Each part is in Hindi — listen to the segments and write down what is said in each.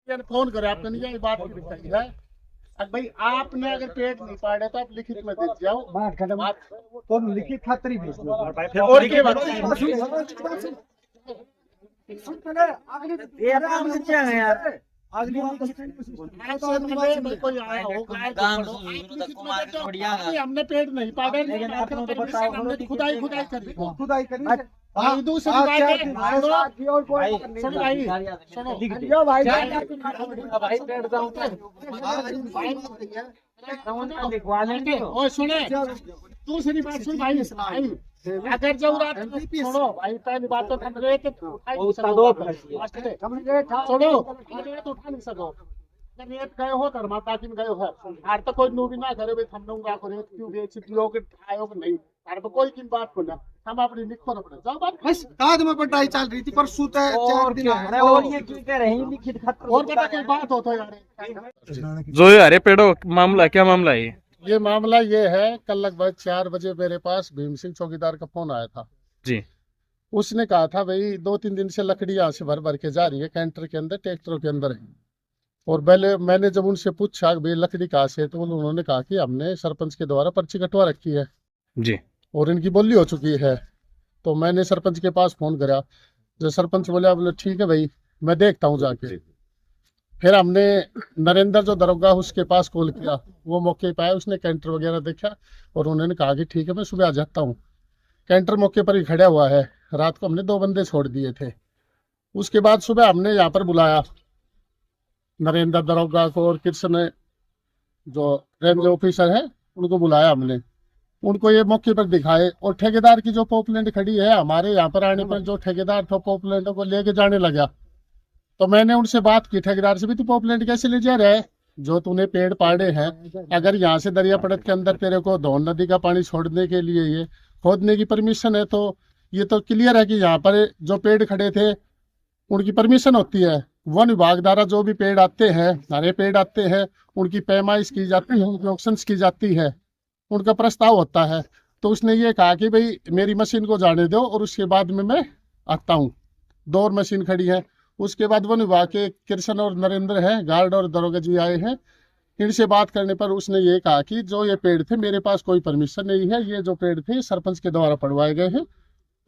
फोन करे आपने नहीं ये बात बताई है। अब भाई आपने अगर पेट नहीं पाड़े तो आप लिखित में दे जाओ बात तो लिखित खातर ही भेज दो और के बात अगली कोई आया होगा हमने पेट नहीं पाड़े हमने खुदाई खुदाई करी भाई दूसरी बात है सुनो भाई सुनो भाई ओए सुने दूसरी बात सुन भाई अगर जरूरत सुनो भाई पहली बात तो हम रेत सुनो रेत उठा नहीं सको अगर रेत गए हो तो माता की गए हो आर तो कोई नू भी ना करे भाई हम लोग को रेत क्यों बेच पियो के आयो कि नहीं आर तो कोई की बात को ना हम अपनी लिखो अपने जाओ बात बस बाद में पटाई चल रही थी पर सूता है 4 दिन और ये की कह रहे हैं लिखित खत और पता कोई बात हो तो यार जो अरे पेड़ो मामला क्या मामला है ये मामला ये है कल लगभग 4 बजे मेरे पास भीम सिंह चौकीदार का फोन आया था जी। उसने कहा था भाई 2-3 दिन से लकड़ी यहाँ से भर भर के जा रही है कैंटर के अंदर ट्रैक्टरों के अंदर है। और पहले मैंने जब उनसे पूछा भाई लकड़ी कहाँ से है तो उन्होंने कहा कि हमने सरपंच के द्वारा पर्ची कटवा रखी है जी और इनकी बोली हो चुकी है। तो मैंने सरपंच के पास फोन करा जो सरपंच बोले ठीक है भाई मैं देखता हूँ जाके। फिर हमने नरेंद्र जो दरोगा उसके पास कॉल किया वो मौके पे आया उसने कैंटर वगैरह देखा और उन्होंने कहा कि ठीक है मैं सुबह आ जाता हूँ। कैंटर मौके पर ही खड़ा हुआ है। रात को हमने 2 बंदे छोड़ दिए थे। उसके बाद सुबह हमने यहाँ पर बुलाया नरेंद्र दरोगा को और कृष्ण जो रेंज ऑफिसर है उनको बुलाया हमने। उनको ये मौके पर दिखाए और ठेकेदार की जो पॉपुलेंट खड़ी है हमारे यहाँ पर आने पर जो ठेकेदार था पॉपुलेंट को लेके जाने लगा। तो मैंने उनसे बात की ठेकेदार से भी तू पॉपुलेंट कैसे ले जा रहा है जो तूने पेड़ पाड़े हैं अगर यहाँ से दरिया पड़त के अंदर तेरे को धौन नदी का पानी छोड़ने के लिए ये खोदने की परमिशन है तो ये तो क्लियर है कि यहाँ पर जो पेड़ खड़े थे उनकी परमिशन होती है। वन विभाग द्वारा जो भी पेड़ आते हैं हरे पेड़ आते हैं उनकी पैमाइश की जाती है उनकी ऑक्शन की जाती है उनका प्रस्ताव होता है। तो उसने ये कहा कि भाई मेरी मशीन को जाने दो और उसके बाद में मैं आता हूँ। 2 और मशीन खड़ी है। उसके बाद वन विभाग के कृष्ण और नरेंद्र हैं गार्ड और दरोगा जी आए हैं। इनसे बात करने पर उसने ये कहा कि जो ये पेड़ थे मेरे पास कोई परमिशन नहीं है ये जो पेड़ थे सरपंच के द्वारा पड़वाए गए हैं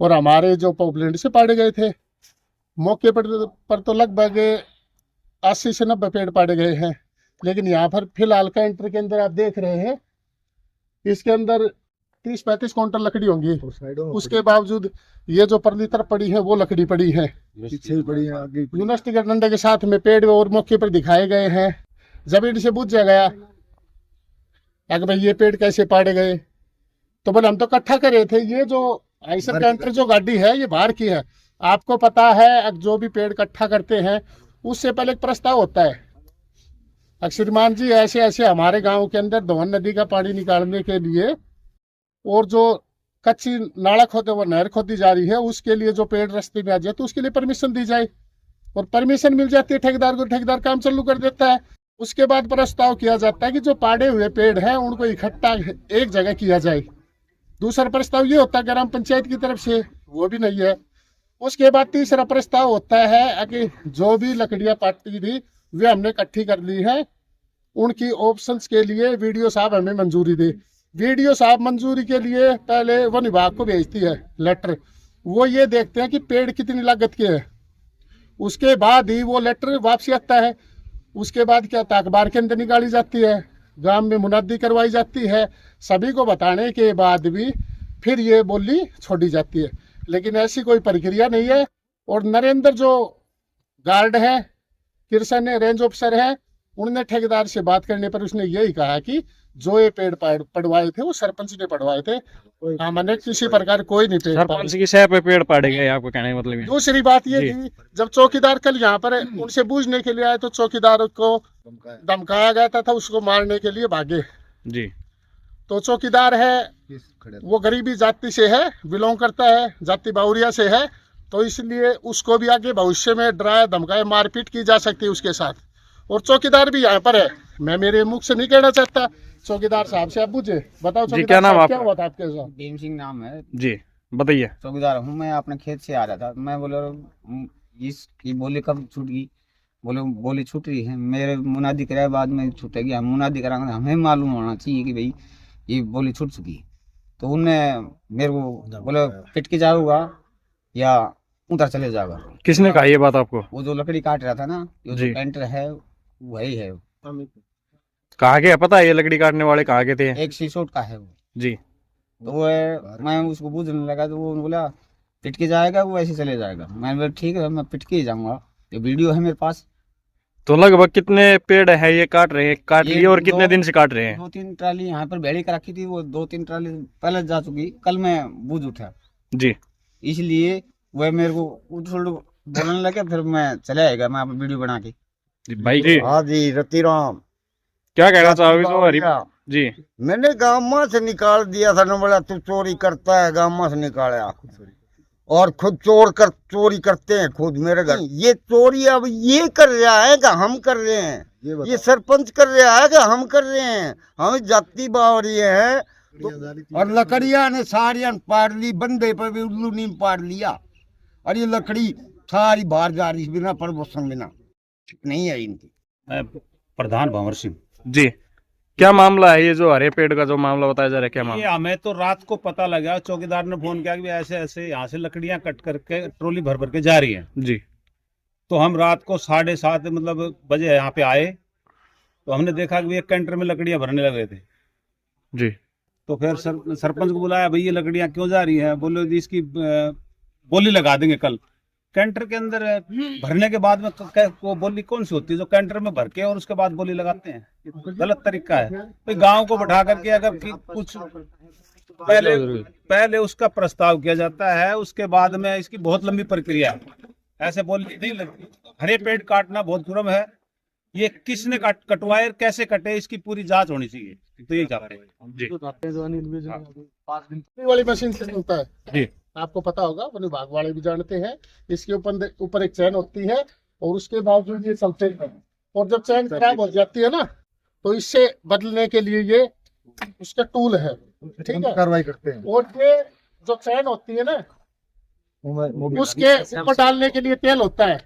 और हमारे जो पॉपुलेंट से पाड़े गए थे। मौके पर तो लगभग 80 से 90 पेड़ पाड़े गए हैं लेकिन यहाँ पर फिलहाल कैंटर के अंदर आप देख रहे हैं इसके अंदर 30-35 क्विंटल लकड़ी होंगी। उसके बावजूद ये जो परली तरफ पड़ी है वो लकड़ी पड़ी है पीछे पड़ी है आगे यूनिवर्सिटी के डंडे के साथ में पेड़ और मौके पर दिखाए गए हैं। जब इनसे पूछ गया अगर भाई ये पेड़ कैसे पाड़े गए तो बोले हम तो इकट्ठा कर रहे थे। ये जो आइसर कैंटर जो गाड़ी है ये बाहर की है। आपको पता है जो भी पेड़ इकट्ठा करते हैं उससे पहले एक प्रस्ताव होता है श्रीमान जी ऐसे ऐसे हमारे गांव के अंदर धौन नदी का पानी निकालने के लिए और जो कच्ची नाला खोदे वो नहर खोदी जा रही है उसके लिए जो पेड़ रास्ते में आ जाए तो उसके लिए परमिशन दी जाए और परमिशन मिल जाती है ठेकेदार को। ठेकेदार काम चालू कर देता है। उसके बाद प्रस्ताव किया जाता है कि जो पाड़े हुए पेड़ हैं उनको इकट्ठा एक जगह किया जाए। दूसरा प्रस्ताव ये होता है ग्राम पंचायत की तरफ से वो भी नहीं है। उसके बाद तीसरा प्रस्ताव होता है कि जो भी लकड़ियां पाटी थी वे हमने इकट्ठी कर ली है उनकी ऑप्शंस के लिए वीडियो साहब हमें मंजूरी दे। वीडियो साहब मंजूरी के लिए पहले वन विभाग को भेजती है लेटर। वो ये देखते हैं कि पेड़ कितनी लागत के है उसके बाद ही वो लेटर वापसी आता है। उसके बाद क्या होता है अखबार के अंदर निकाली जाती है गांव में मुनादी करवाई जाती है सभी को बताने के बाद भी फिर ये बोली छोड़ी जाती है। लेकिन ऐसी कोई प्रक्रिया नहीं है। और नरेंद्र जो गार्ड है कृष्ण रेंज ऑफिसर है उन्होंने ठेकेदार से बात करने पर उसने यही कहा कि जो ये पेड़ पड़वाए थे वो सरपंच ने पड़वाए थे। मैंने किसी प्रकार कोई नहीं पेड़ सरपंच की सह पे पेड़ पाड़े गए आपको कहने का मतलब। दूसरी बात ये थी जब चौकीदार कल यहाँ पर उनसे बूझने के लिए आए तो चौकीदार को धमकाया गया था उसको मारने के लिए भागे जी। तो चौकीदार है वो गरीबी जाति से है बिलोंग करता है जाति बाउरिया से है तो इसलिए उसको भी आगे भविष्य में डराया धमकाया मारपीट की जा सकती है उसके साथ। और चौकीदार भी यहाँ पर है। मैं मेरे मुख से नहीं कहना चाहता चौकीदार साहब से आप पूछे बताओ जी क्या नाम क्या हुआ था आपके साथ। भीम सिंह नाम है जी बताइए। चौकीदार हूँ मैं अपने खेत से आ रहा था। मैं बोला इसकी बोली कब छूट गई बोले बोली छूट रही है, मेरे मुनादी कराए बाद में छूटेगी, हम मुनादी कराएंगे, हमें मालूम होना चाहिए कि भाई ये बोली छूट चुकी है। तो उनने मेरे को बोले पिट के जाऊंगा या उधर चले जाऊंगा। किसने कहा ये बात आपको? वो जो लकड़ी काट रहा था ना, ये जी। जो पेंटर है वही है, कहाँ गए पता है? ये लकड़ी काटने वाले कहाँ गए थे? एक सीसोट का है वो। जी। तो वो मैं उसको पूछने लगा तो वो बोला पिट के जाएगा, वो ऐसे चले जाएगा। मैंने बोला ठीक है मैं पिट के ही जाऊंगा, ये वीडियो है मेरे पास। तो लगभग कितने पेड़ है ये काट रहे हैं, काट ये लिए और कितने दो- दिन से काट रहे हैं? 2-3 ट्राली यहाँ पर भेड़ी का रखी थी, वो 2-3 ट्राली पहले जा चुकी, कल मैं बूझ उठा, जी। इसलिए वह मेरे को उठ बोलने लगे, फिर मैं चले आएगा, मैं वीडियो बना के। भाई जी हाँ जी रतिराम क्या कहना चाहोगे? तो हरी जी मैंने गामा से निकाल दिया था ना, बोला तू चोरी करता है, गामा से निकाला और खुद चोरी करते हैं खुद मेरे घर। ये चोरी अब ये कर रहा है कि हम कर रहे हैं? ये सरपंच कर रहा है कि हम कर रहे हैं? हमें जाति बावरी है तो, और लकड़ियां ने सारियां पाड़ ली, बंदे पर भी उल्लू नीम पाड़ लिया, और ये लकड़ी सारी बाहर जा रही बिना प्रमोशन बिना नहीं है इनकी। प्रधान भंवर सिंह। जी क्या मामला है ये जो हरे पेड़ का जो मामला बताया जा रहा है, क्या ये मामला? हमें तो रात को पता लगा, चौकीदार ने फोन किया कि भी ऐसे ऐसे यहाँ से लकड़ियां कट करके ट्रॉली भर भर के जा रही हैं। जी। तो हम रात को 7:30 मतलब बजे यहाँ पे आए, तो हमने देखा कि एक कैंटर में लकड़ियां भरने लगे थे। जी। तो फिर सरपंच को बुलाया, भाई ये लकड़ियां क्यों जा रही हैं? बोले जी इसकी बोली लगा देंगे कल। कैंटर के अंदर भरने के बाद में वो बोली कौन सी होती है जो कैंटर में भर के और उसके बाद बोली लगाते हैं? ये गलत तरीका है। भाई गांव को बैठा करके अगर कुछ पहले उसका प्रस्ताव किया जाता है, उसके बाद में इसकी बहुत लंबी प्रक्रिया है, ऐसे बोली नहीं लगती। हरे पेड़ काटना बहुत जुर्म है, ये किसने कटवाए, कैसे कटे, इसकी पूरी जांच होनी चाहिए। तो यही चाहते हैं जी। वाली मशीन से होता है जी। आपको पता होगा, वन विभाग वाले भी जानते हैं। इसके ऊपर एक चैन होती है और उसके बावजूद ये चलते हैं, और जब चैन खराब हो जाती है ना, तो इससे बदलने के लिए ये उसका टूल है, ठीक है, कार्रवाई करते हैं। और ये जो चैन होती है ना, उसके ऊपर डालने के लिए तेल होता है,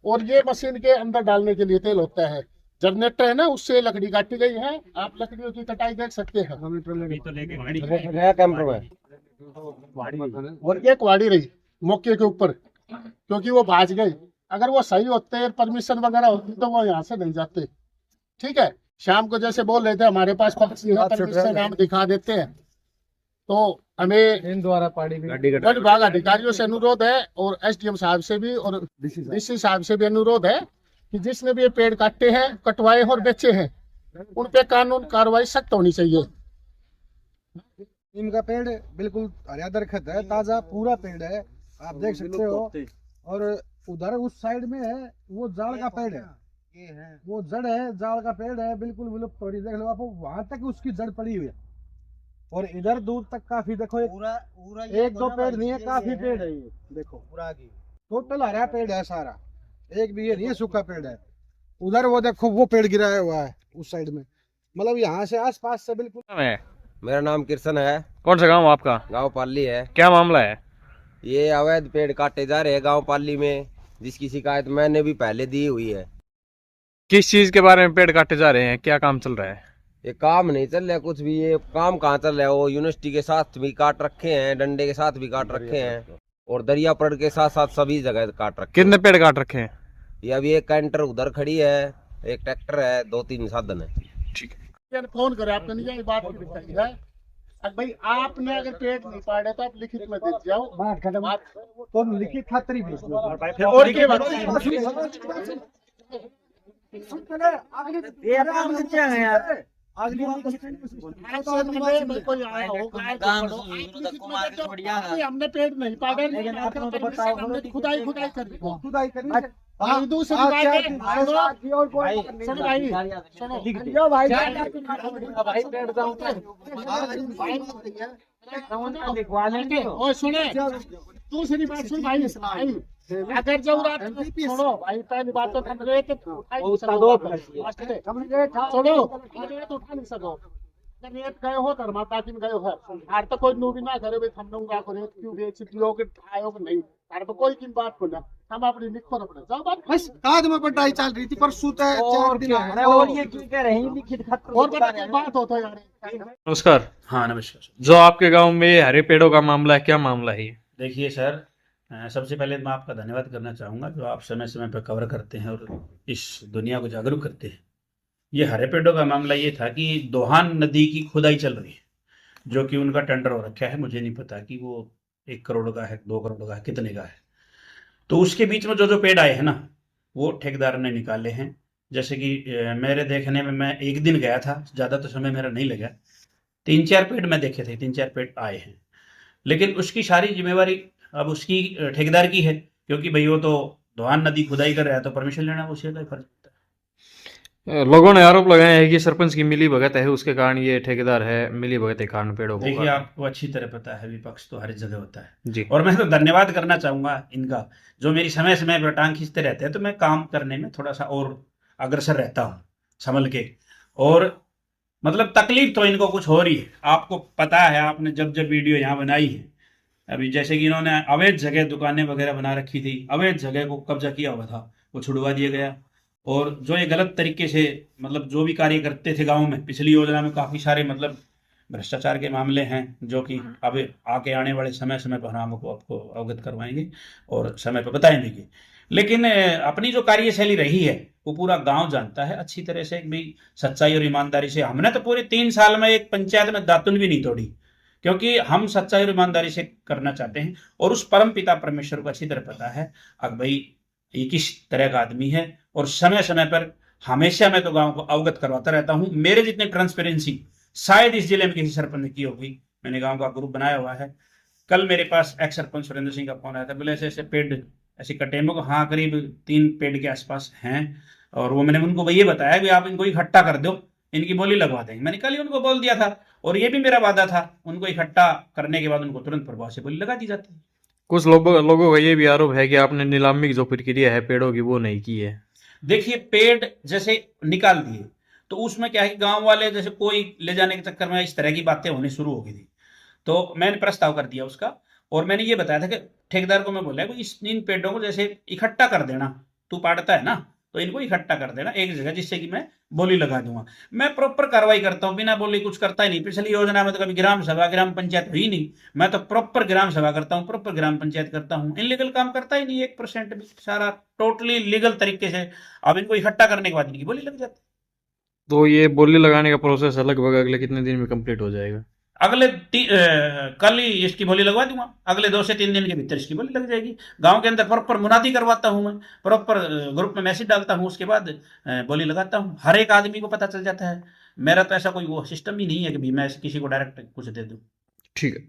और ये मशीन के अंदर डालने के लिए तेल होता है। जनरेटर है ना, उससे लकड़ी काटी गई है, आप लकड़ियों की कटाई देख सकते हैं। और ये कुआड़ी रही मौके के ऊपर, क्योंकि वो भाज गई। अगर वो सही होते, परमिशन वगैरह होती, तो वो यहाँ से नहीं जाते। ठीक है, शाम को जैसे बोल रहे थे हमारे पास परमिशन हम दिखा देते हैं, तो हमें इन द्वारा वन विभाग अधिकारियों से अनुरोध है, और एसडीएम साहब से भी और डीसी साहब से भी अनुरोध है कि जिसने भी ये पेड़ काटे हैं, कटवाए और बेचे हैं, उन पे कानून कार्रवाई सख्त होनी चाहिए। नीम का पेड़ बिल्कुल हरा दरख्त है, ताजा पूरा पेड़ है, आप देख सकते हो। और उधर उस साइड में है वो जाड़ का पेड़ है, ये है वो जड़ है, जाड़ का पेड़ है, बिल्कुल विलुप्त हो रही। देख लो आप, वहां तक उसकी जड़ पड़ी हुई है, और इधर दूर तक काफी देखो, एक दो पेड़ नहीं है, काफी पेड़ है। ये देखो पूरा टोटल हरा पेड़ है सारा, एक भी ये नहीं है सूखा पेड़ है। उधर वो देखो वो पेड़ गिराया हुआ है उस साइड में, मतलब यहाँ से आस पास से बिल्कुल। मेरा नाम किरसन है, कौन सा गांव आपका? गांव पाली है। क्या मामला है? ये अवैध पेड़ काटे जा रहे हैं गांव पाली में, जिसकी शिकायत मैंने भी पहले दी हुई है। किस चीज के बारे में पेड़ काटे जा रहे हैं, क्या काम चल रहा है? ये काम नहीं चल रहा कुछ भी, ये काम कहाँ चल रहा है? वो यूनिवर्सिटी के साथ भी काट रखे हैं, डंडे के साथ भी काट रखे हैं, और दरियापुर के साथ साथ सभी जगह काट रखे हैं। कितने पेड़ काट रखे हैं? ये अभी एक कैंटर उधर खड़ी है, एक ट्रैक्टर है, 2-3 साधन है। ठीक है। फोन करे आपने नहीं, ये बात बताई है। अब भाई आपने अगर पेड़ नहीं पाड़े तो आप लिखित में दे जाओ, तो लिखित खातरी भेज दो। और के बाद अगली कोई आया होगा, हमने पेड़ नहीं पाड़े, हमने खुदाई करी। खुदाई करी। दूसरी बात सुनो भाई, सुनो भाई, और सुने दूसरी बात सुन भाई, अगर जरूरत सुनो भाई, पहली बात तो हम रेत सुनो, रेत उठा नहीं सको। अगर रेत गए हो धर्माता दिन गए हो, आर तो कोई नू भी ना करे भाई, हमने उनका रेत क्यों बेच पियो के आयो कि नहीं, अरे तो कोई की बात को ना, हम अपनी लिखो अपने जाओ बात। बस बाद में पढ़ाई चल रही थी परसों तक 4 दिन आए। और ये क्यों कह रहे हैं लिखित खत और बता कोई बात हो तो यार। नमस्कार। हाँ नमस्कार। जो आपके गांव में ये हरे पेड़ों का मामला है, क्या मामला है ये? देखिए सर, सबसे पहले मैं आपका धन्यवाद करना चाहूँगा जो आप समय समय पर कवर करते हैं और इस दुनिया को जागरूक करते हैं। ये हरे पेड़ों का मामला ये था कि दोहान नदी की खुदाई चल रही है, जो कि उनका टेंडर हो रखा है। मुझे नहीं पता कि वो 1 करोड़ का है, 2 करोड़ का है, कितने का है। तो उसके बीच में जो जो पेड़ आए हैं ना, वो ठेकेदार ने निकाले हैं। जैसे कि मेरे देखने में, मैं एक दिन गया था, ज़्यादा तो समय मेरा नहीं लगा, 3-4 पेड़ मैं देखे थे, 3-4 पेड़ आए हैं। लेकिन उसकी सारी जिम्मेवारी अब उसकी ठेकेदार की है, क्योंकि भाई वो तो दोहान नदी खुदाई कर रहा है, तो परमिशन लेना उसी का फर्ज होता है। लोगों ने आरोप लगाया है कि सरपंच की मिली भगत है, उसके कारण ये ठेकेदार है, मिली भगत के कारण पेड़ों को देखिए, काटा। आपको अच्छी तरह पता है, विपक्ष तो हर जगह होता है। जी। और मैं तो धन्यवाद करना चाहूंगा इनका, जो मेरी समय समय पर टांग खींचते रहते हैं, तो मैं काम करने में थोड़ा सा और अग्रसर रहता हूँ संभल के। और मतलब तकलीफ तो इनको कुछ हो रही है, आपको पता है, आपने जब जब वीडियो यहाँ बनाई है, अभी जैसे कि इन्होंने अवैध जगह दुकानें वगैरह बना रखी थी, अवैध जगह को कब्जा किया हुआ था, वो छुड़वा दिया गया। और जो ये गलत तरीके से मतलब जो भी कार्य करते थे गांव में, पिछली योजना में काफ़ी सारे मतलब भ्रष्टाचार के मामले हैं, जो कि अब आके आने वाले समय समय पर हम आपको अवगत करवाएंगे और समय पर बताएंगे भी। लेकिन अपनी जो कार्यशैली रही है वो पूरा गांव जानता है अच्छी तरह से, भी सच्चाई और ईमानदारी से। हमने तो पूरे 3 साल में एक पंचायत में दातुन भी नहीं तोड़ी, क्योंकि हम सच्चाई और ईमानदारी से करना चाहते हैं। और उस परम पिता परमेश्वर को अच्छी तरह पता है अब भाई ये किस तरह का आदमी है। और समय समय पर हमेशा मैं तो गांव को अवगत करवाता रहता हूं। मेरे जितने ट्रांसपेरेंसी शायद इस जिले में किसी सरपंच ने की होगी। मैंने गांव का ग्रुप बनाया हुआ है। कल मेरे पास एक्स सरपंच सुरेंद्र सिंह का फोन आया था, बोले ऐसे ऐसे पेड़ ऐसे कटे को, हाँ करीब 3 पेड़ के आसपास हैं। और वो मैंने उनको ये बताया कि आप इनको इकट्ठा कर दो, इनकी बोली लगवा देंगे। मैंने कल ही उनको बोल दिया था, और ये भी मेरा वादा था, उनको इकट्ठा करने के बाद उनको तुरंत प्रभाव से बोली लगा दी जाती है। कुछ लोगों का ये भी आरोप है कि आपने नीलामी की जो प्रक्रिया है पेड़ों की वो नहीं की है। देखिए, पेड़ जैसे निकाल दिए तो उसमें क्या है कि गांव वाले जैसे कोई ले जाने के चक्कर में इस तरह की बातें होनी शुरू हो गई थी। तो मैंने प्रस्ताव कर दिया उसका, और मैंने ये बताया था कि ठेकेदार को मैं बोला कि इन पेड़ों को जैसे इकट्ठा कर देना, तू पाड़ता है ना, तो इनको इकट्ठा कर देना एक जगह, जिससे कि मैं बोली लगा दूंगा। मैं प्रॉपर कार्रवाई करता हूँ, बिना बोली कुछ करता ही नहीं। पिछली योजना में तो कभी ग्राम सभा ग्राम पंचायत हुई नहीं। मैं तो प्रॉपर ग्राम सभा करता हूँ, प्रॉपर ग्राम पंचायत करता हूँ, इनलीगल काम करता ही नहीं 1% भी। सारा टोटली लीगल तरीके से। अब इनको इकट्ठा करने के बाद इनकी बोली लग जाती है। तो ये बोली लगाने का प्रोसेस लगभग अगले कितने दिन में कंप्लीट हो जाएगा? कल ही इसकी बोली लगवा दूंगा, अगले 2 से 3 दिन के भीतर इसकी बोली लग जाएगी। गांव के अंदर प्रॉपर मुनादी करवाता हूं मैं, प्रॉपर ग्रुप में मैसेज डालता हूं, उसके बाद बोली लगाता हूं। हर एक आदमी को पता चल जाता है। मेरा तो ऐसा कोई वो सिस्टम ही नहीं है कि भी मैं किसी को डायरेक्ट कुछ दे दूं। ठीक है।